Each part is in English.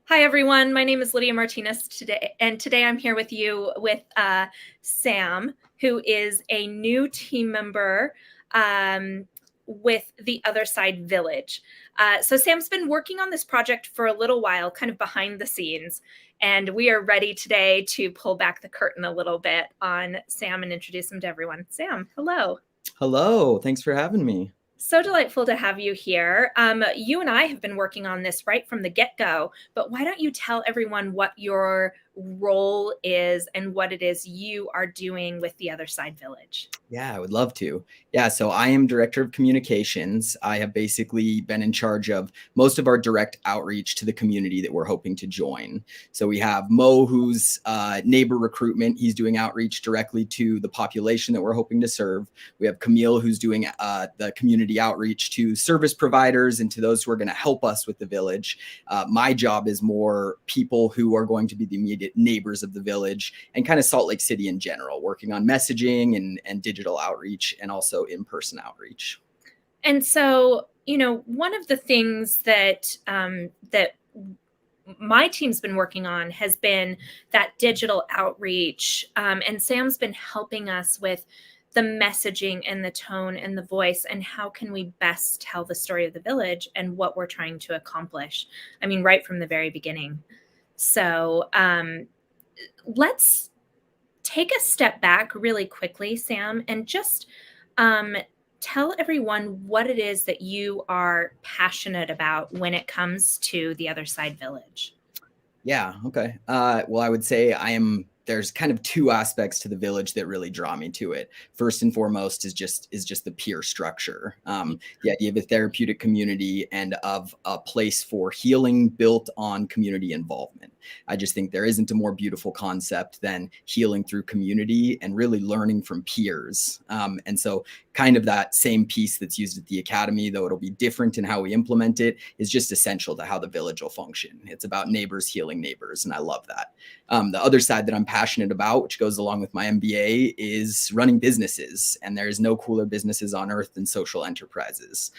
Hi, everyone. My name is Lydia Martinez today, and today I'm here with you with Sam, who is a new team member with the Other Side Village. So Sam's been working on this project for a little while, kind of behind the scenes, and we are ready today to pull back the curtain a little bit on Sam and introduce him to everyone. Sam, hello. Hello, thanks for having me. So delightful to have you here. You and I have been working on this right from the get-go, but why don't you tell everyone what your role is and what it is you are doing with the Other Side Village? Yeah, I would love to. Yeah, so I am director of communications. I have basically been in charge of most of our direct outreach to the community that we're hoping to join. So we have Mo, who's neighbor recruitment. He's doing outreach directly to the population that we're hoping to serve. We have Camille, who's doing the community outreach to service providers and to those who are going to help us with the village. My job is more people who are going to be the immediate neighbors of the village and kind of Salt Lake City in general, working on messaging and digital outreach and also in-person outreach. And so, one of the things that my team's been working on has been that digital outreach, and Sam's been helping us with the messaging and the tone and the voice and how can we best tell the story of the village and what we're trying to accomplish. I mean, right from the very beginning. So let's take a step back really quickly, Sam, and just um, tell everyone what it is that you are passionate about when it comes to the Other Side Village. Yeah, okay. Well, I would say there's kind of two aspects to the village that really draw me to it. First and foremost is just the peer structure. The idea of a therapeutic community and of a place for healing built on community involvement. I just think there isn't a more beautiful concept than healing through community and really learning from peers. And so kind of that same piece that's used at the academy, though it'll be different in how we implement it, is just essential to how the village will function. It's about neighbors healing neighbors, and I love that. The other side that I'm passionate about, which goes along with my MBA, is running businesses. And there is no cooler businesses on earth than social enterprises.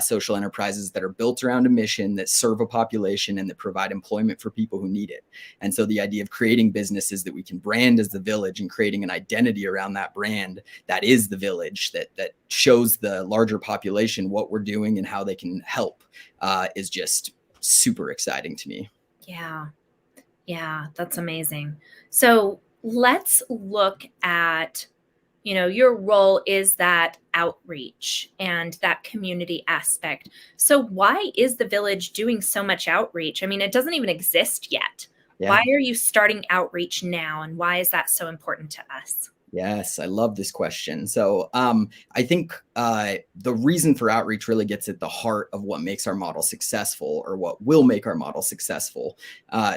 Social enterprises that are built around a mission, that serve a population, and that provide employment for people who need it. And so the idea of creating businesses that we can brand as the village and creating an identity around that brand that is the village, that shows the larger population what we're doing and how they can help, is just super exciting to me. Yeah, that's amazing. So let's look at, your role is that outreach and that community aspect. So why is the village doing so much outreach? I mean, it doesn't even exist yet. Why Yeah. are you starting outreach now? And why is that so important to us? Yes, I love this question. So I think the reason for outreach really gets at the heart of what makes our model successful or what will make our model successful.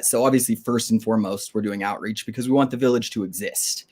So obviously, first and foremost, we're doing outreach because we want the village to exist.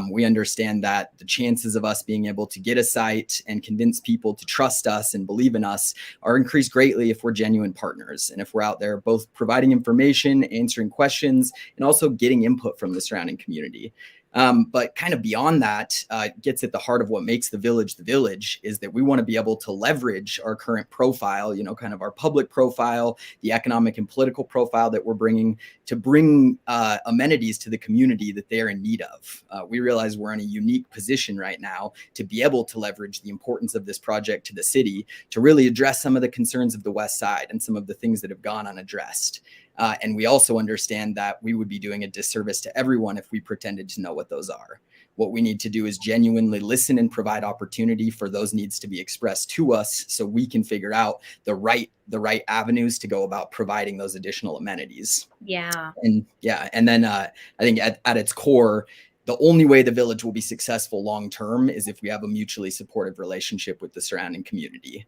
We understand that the chances of us being able to get a site and convince people to trust us and believe in us are increased greatly if we're genuine partners and if we're out there both providing information, answering questions, and also getting input from the surrounding community. But kind of beyond that, gets at the heart of what makes the village is that we want to be able to leverage our current profile, kind of our public profile, the economic and political profile that we're bringing to bring amenities to the community that they're in need of. We realize we're in a unique position right now to be able to leverage the importance of this project to the city to really address some of the concerns of the West Side and some of the things that have gone unaddressed. And we also understand that we would be doing a disservice to everyone if we pretended to know what those are. What we need to do is genuinely listen and provide opportunity for those needs to be expressed to us so we can figure out the right avenues to go about providing those additional amenities. Yeah. And then I think at its core, the only way the village will be successful long term is if we have a mutually supportive relationship with the surrounding community.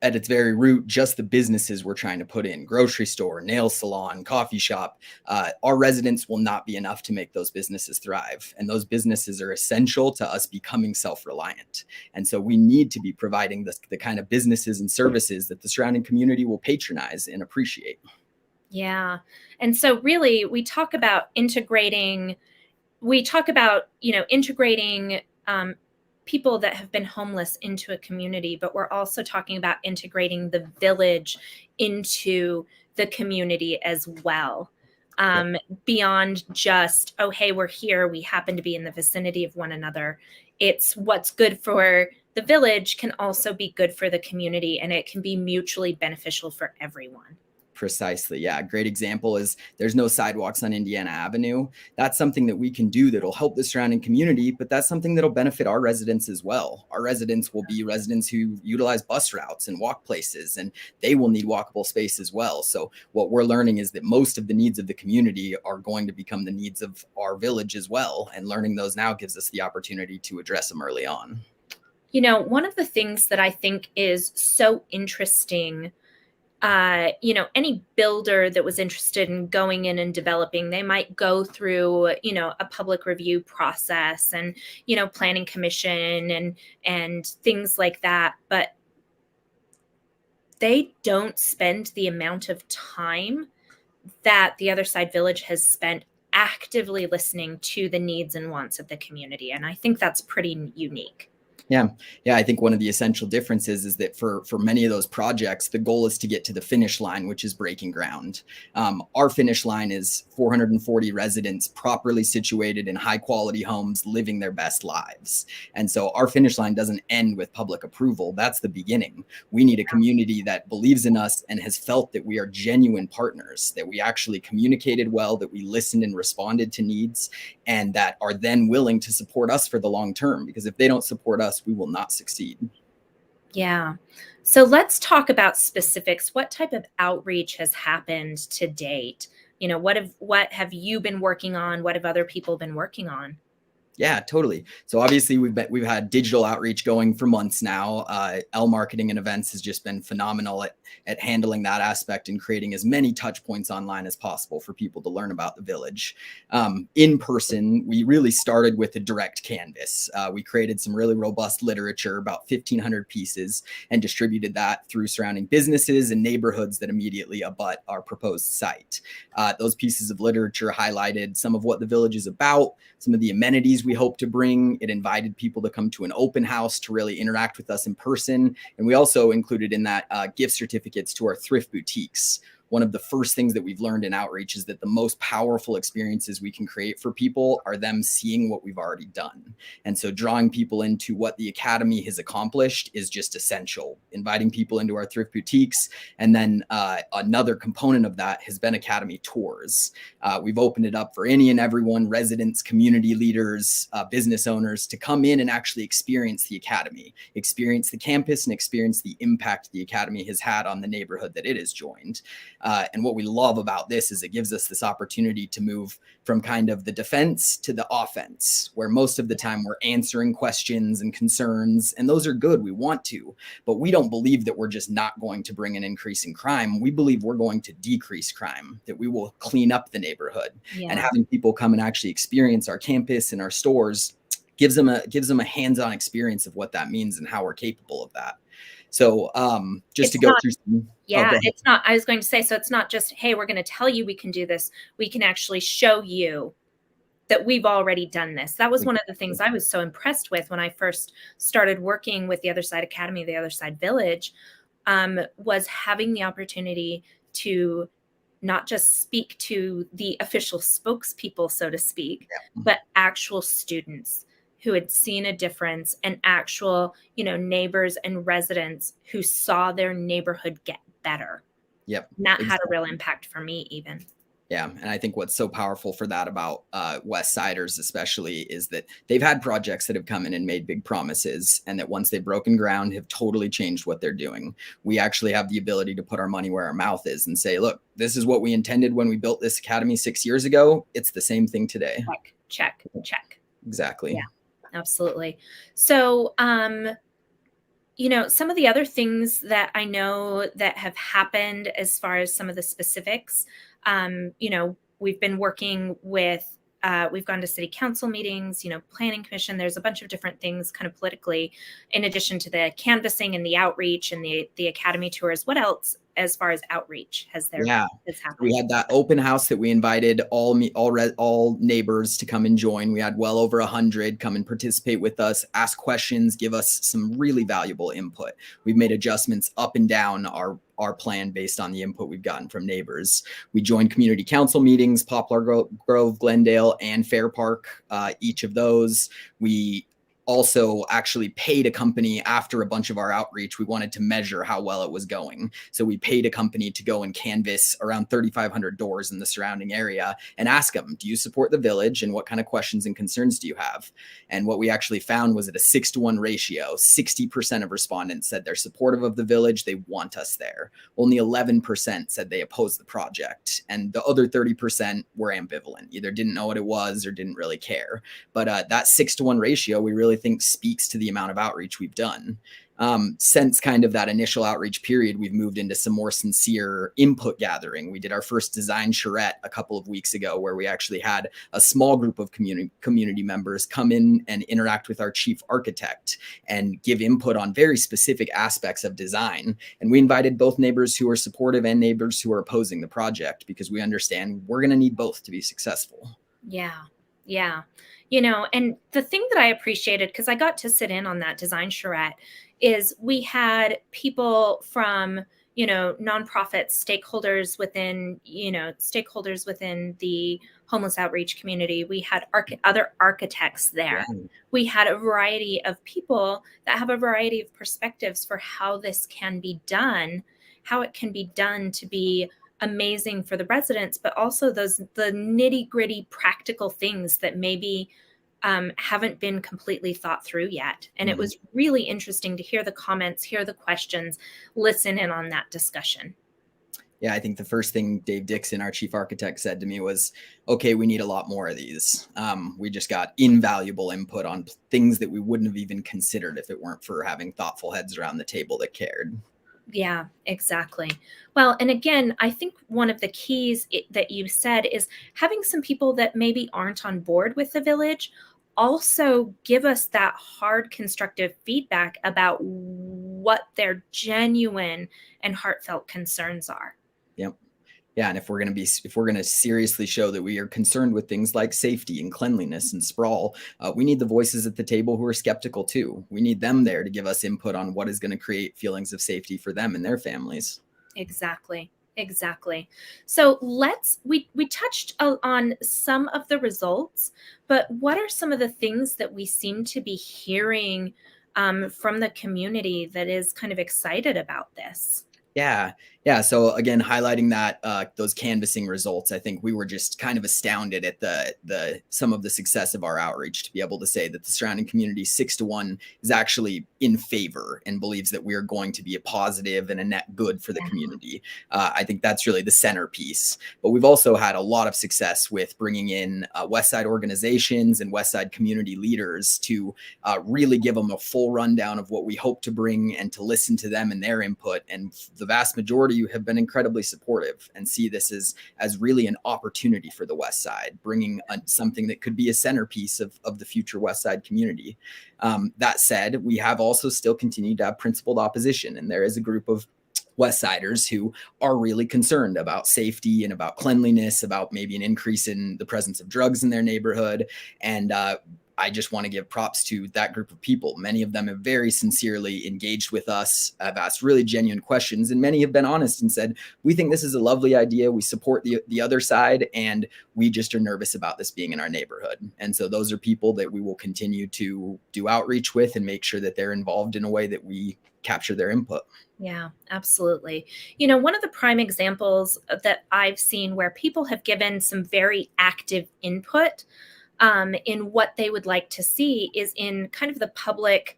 At its very root, just the businesses we're trying to put in, grocery store, nail salon, coffee shop, our residents will not be enough to make those businesses thrive. And those businesses are essential to us becoming self-reliant. And so we need to be providing the kind of businesses and services that the surrounding community will patronize and appreciate. Yeah. And so really integrating people that have been homeless into a community, but we're also talking about integrating the village into the community as well. Yep. Beyond just, oh, hey, we're here, we happen to be in the vicinity of one another. It's what's good for the village can also be good for the community, and it can be mutually beneficial for everyone. Precisely. Yeah. Great example is there's no sidewalks on Indiana Avenue. That's something that we can do that'll help the surrounding community, but that's something that'll benefit our residents as well. Our residents will be residents who utilize bus routes and walk places, and they will need walkable space as well. So what we're learning is that most of the needs of the community are going to become the needs of our village as well. And learning those now gives us the opportunity to address them early on. You know, one of the things that I think is so interesting, any builder that was interested in going in and developing, they might go through, a public review process and, planning commission and things like that. But they don't spend the amount of time that the Other Side Village has spent actively listening to the needs and wants of the community. And I think that's pretty unique. Yeah. Yeah. I think one of the essential differences is that for many of those projects, the goal is to get to the finish line, which is breaking ground. Our finish line is 440 residents properly situated in high quality homes, living their best lives. And so our finish line doesn't end with public approval. That's the beginning. We need a community that believes in us and has felt that we are genuine partners, that we actually communicated well, that we listened and responded to needs, and that are then willing to support us for the long term. Because if they don't support us, we will not succeed. Yeah. So let's talk about specifics. What type of outreach has happened to date? What have you been working on? What have other people been working on? Yeah, totally. So obviously we've had digital outreach going for months now. L Marketing and Events has just been phenomenal at handling that aspect and creating as many touch points online as possible for people to learn about the village. In person, we really started with a direct canvas. We created some really robust literature, about 1,500 pieces, and distributed that through surrounding businesses and neighborhoods that immediately abut our proposed site. Those pieces of literature highlighted some of what the village is about, some of the amenities we hope to bring. It invited people to come to an open house to really interact with us in person. And we also included in that gift certificates to our thrift boutiques. One of the first things that we've learned in outreach is that the most powerful experiences we can create for people are them seeing what we've already done. And so drawing people into what the Academy has accomplished is just essential. Inviting people into our thrift boutiques. And then another component of that has been Academy tours. We've opened it up for any and everyone, residents, community leaders, business owners, to come in and actually experience the Academy, experience the campus, and experience the impact the Academy has had on the neighborhood that it has joined. And what we love about this is it gives us this opportunity to move from kind of the defense to the offense, where most of the time we're answering questions and concerns, and those are good. We want to, but we don't believe that we're just not going to bring an increase in crime. We believe we're going to decrease crime, that we will clean up the neighborhood. Yeah. And having people come and actually experience our campus and our stores gives them a hands-on experience of what that means and how we're capable of that. So just to go through some. Yeah, it's not, I was going to say, so it's not just, hey, we're going to tell you we can do this. We can actually show you that we've already done this. That was one of the things I was so impressed with when I first started working with the Other Side Academy, the Other Side Village, was having the opportunity to not just speak to the official spokespeople, so to speak, but actual students who had seen a difference, and actual, neighbors and residents who saw their neighborhood get better. Yep. And that had a real impact for me even. Yeah. And I think what's so powerful for that about West Siders especially is that they've had projects that have come in and made big promises, and that once they've broken ground have totally changed what they're doing. We actually have the ability to put our money where our mouth is and say, look, this is what we intended when we built this academy 6 years ago. It's the same thing today. Check. Exactly. Yeah, absolutely. So, some of the other things that I know that have happened as far as some of the specifics, we've been working with, we've gone to city council meetings, planning commission. There's a bunch of different things kind of politically, in addition to the canvassing and the outreach and the academy tours. What else as far as outreach Yeah. has We happened? had that open house that we invited all neighbors to come and join. We had well over 100 come and participate with us, ask questions, give us some really valuable input. We've made adjustments up and down our plan based on the input we've gotten from neighbors. We joined community council meetings, Poplar Grove, Glendale, and Fair Park. Each of those, we also actually paid a company after a bunch of our outreach. We wanted to measure how well it was going. So we paid a company to go and canvass around 3,500 doors in the surrounding area and ask them, do you support the village? And what kind of questions and concerns do you have? And what we actually found was at a 6-to-1 ratio, 60% of respondents said they're supportive of the village. They want us there. Only 11% said they oppose the project. And the other 30% were ambivalent, either didn't know what it was or didn't really care. But that 6-to-1 ratio, we really think speaks to the amount of outreach we've done. Since kind of that initial outreach period, we've moved into some more sincere input gathering. We did our first design charrette a couple of weeks ago, where we actually had a small group of community members come in and interact with our chief architect and give input on very specific aspects of design. And we invited both neighbors who are supportive and neighbors who are opposing the project, because we understand we're going to need both to be successful. Yeah. Yeah. And the thing that I appreciated, because I got to sit in on that design charrette, is we had people from, nonprofits, stakeholders within the homeless outreach community. We had other architects there. Yeah. We had a variety of people that have a variety of perspectives for how this can be done, how it can be done to be amazing for the residents, but also the nitty gritty practical things that maybe haven't been completely thought through yet. And it was really interesting to hear the comments, hear the questions, listen in on that discussion. Yeah, I think the first thing Dave Dixon, our chief architect, said to me was, okay, we need a lot more of these. We just got invaluable input on things that we wouldn't have even considered if it weren't for having thoughtful heads around the table that cared. Yeah, exactly. Well, and again, I think one of the keys that you said is having some people that maybe aren't on board with the village also give us that hard constructive feedback about what their genuine and heartfelt concerns are. Yep. Yeah, and if we're going to seriously show that we are concerned with things like safety and cleanliness and sprawl, we need the voices at the table who are skeptical too. We need them there to give us input on what is going to create feelings of safety for them and their families. Exactly. So we touched on some of the results, but what are some of the things that we seem to be hearing from the community that is kind of excited about this? Yeah. So again, highlighting that those canvassing results, I think we were just kind of astounded at the some of the success of our outreach to be able to say that the surrounding community 6-to-1 is actually in favor and believes that we are going to be a positive and a net good for the community. I think that's really the centerpiece. But we've also had a lot of success with bringing in West Side organizations and West Side community leaders to really give them a full rundown of what we hope to bring and to listen to them and their input. And the vast majority have been incredibly supportive and see this as really an opportunity for the West Side, bringing something that could be a centerpiece of the future West Side community. That said, we have also still continued to have principled opposition, and there is a group of West Siders who are really concerned about safety and about cleanliness, about maybe an increase in the presence of drugs in their neighborhood. And I just want to give props to that group of people. Many of them have very sincerely engaged with us, have asked really genuine questions, and many have been honest and said, we think this is a lovely idea. We support the other side, and we just are nervous about this being in our neighborhood. And so those are people that we will continue to do outreach with and make sure that they're involved in a way that we capture their input. Yeah, absolutely. One of the prime examples that I've seen where people have given some very active input in what they would like to see is in kind of the public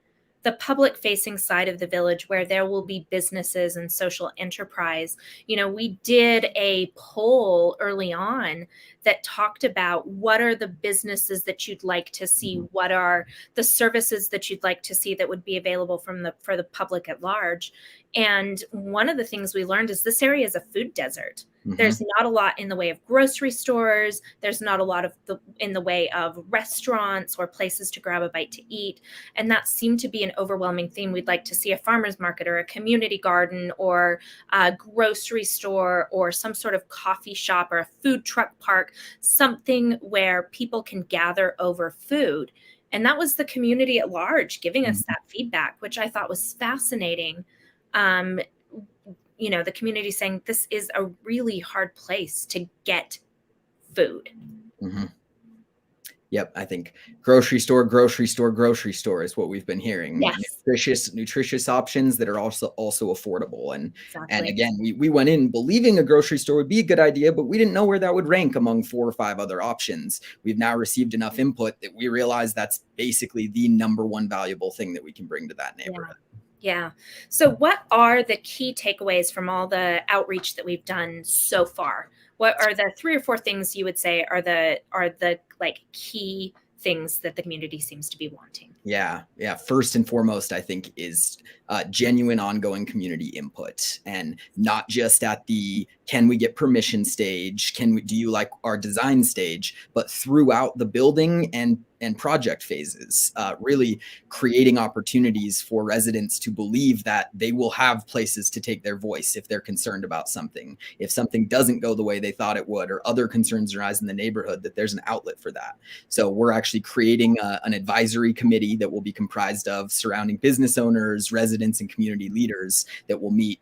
facing side of the village, where there will be businesses and social enterprise. We did a poll early on that talked about what are the businesses that you'd like to see, what are the services that you'd like to see that would be available for the public at large. And one of the things we learned is this area is a food desert. Mm-hmm. There's not a lot in the way of grocery stores. There's not a lot of in the way of restaurants or places to grab a bite to eat. And that seemed to be an overwhelming theme. We'd like to see a farmer's market or a community garden or a grocery store or some sort of coffee shop or a food truck park, something where people can gather over food. And that was the community at large giving us that feedback, which I thought was fascinating. Um, the community saying this is a really hard place to get food. Mm-hmm. Yep, I think grocery store, grocery store, grocery store is what we've been hearing. Yes. Nutritious options that are also affordable. And Exactly. again, we went in believing a grocery store would be a good idea, but we didn't know where that would rank among 4 or 5 other options. We've now received enough input that we realize that's basically the number one valuable thing that we can bring to that neighborhood. Yeah. So what are the key takeaways from all the outreach that we've done so far? What are the 3 or 4 things you would say are the like key things that the community seems to be wanting? Yeah. First and foremost, I think is genuine ongoing community input, and not just at the can we get permission stage, do you like our design stage, but throughout the building and project phases, really creating opportunities for residents to believe that they will have places to take their voice if they're concerned about something. If something doesn't go the way they thought it would, or other concerns arise in the neighborhood, that there's an outlet for that. So we're actually creating an advisory committee that will be comprised of surrounding business owners, residents, and community leaders that will meet,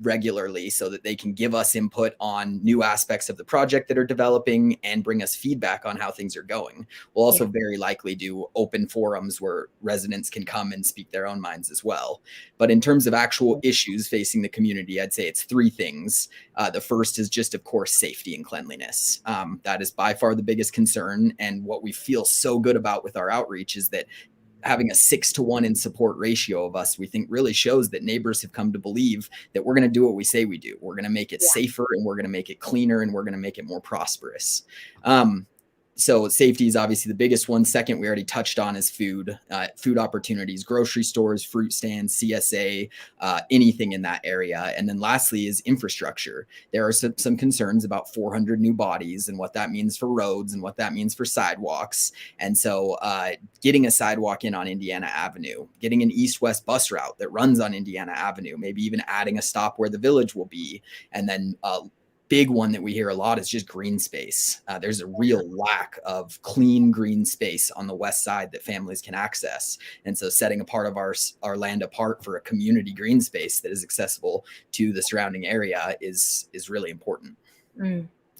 regularly, so that they can give us input on new aspects of the project that are developing and bring us feedback on how things are going. We'll also very likely do open forums where residents can come and speak their own minds as well. But in terms of actual issues facing the community, I'd say it's 3 things. The first is just, of course, safety and cleanliness. That is by far the biggest concern. And what we feel so good about with our outreach is that having a 6-to-1 in support ratio of us, we think really shows that neighbors have come to believe that we're going to do what we say we do. We're going to make it safer, and we're going to make it cleaner, and we're going to make it more prosperous. So safety is obviously the biggest one. Second, we already touched on, is food opportunities, grocery stores, fruit stands, CSA, anything in that area. And then lastly is infrastructure. There are some concerns about 400 new bodies and what that means for roads and what that means for sidewalks. And so getting a sidewalk in on Indiana Avenue, getting an east-west bus route that runs on Indiana Avenue, maybe even adding a stop where the village will be, and then big one that we hear a lot is just green space. There's a real lack of clean green space on the west side that families can access. And so setting a part of our land apart for a community green space that is accessible to the surrounding area is really important.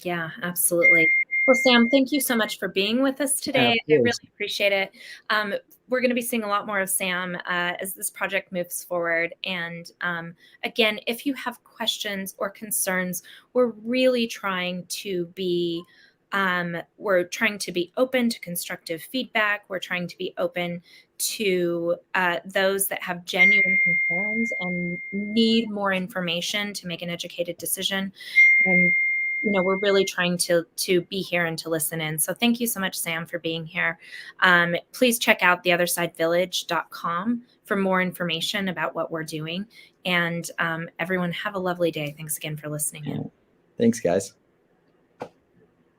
Yeah, absolutely. Well, Sam, thank you so much for being with us today. I really appreciate it. We're going to be seeing a lot more of Sam as this project moves forward. And again, if you have questions or concerns, we're really trying to be open to constructive feedback. We're trying to be open to those that have genuine concerns and need more information to make an educated decision. And we're really trying to be here and to listen in. So thank you so much, Sam, for being here. Please check out theothersidevillage.com for more information about what we're doing. And everyone, have a lovely day. Thanks again for listening in. Thanks, guys.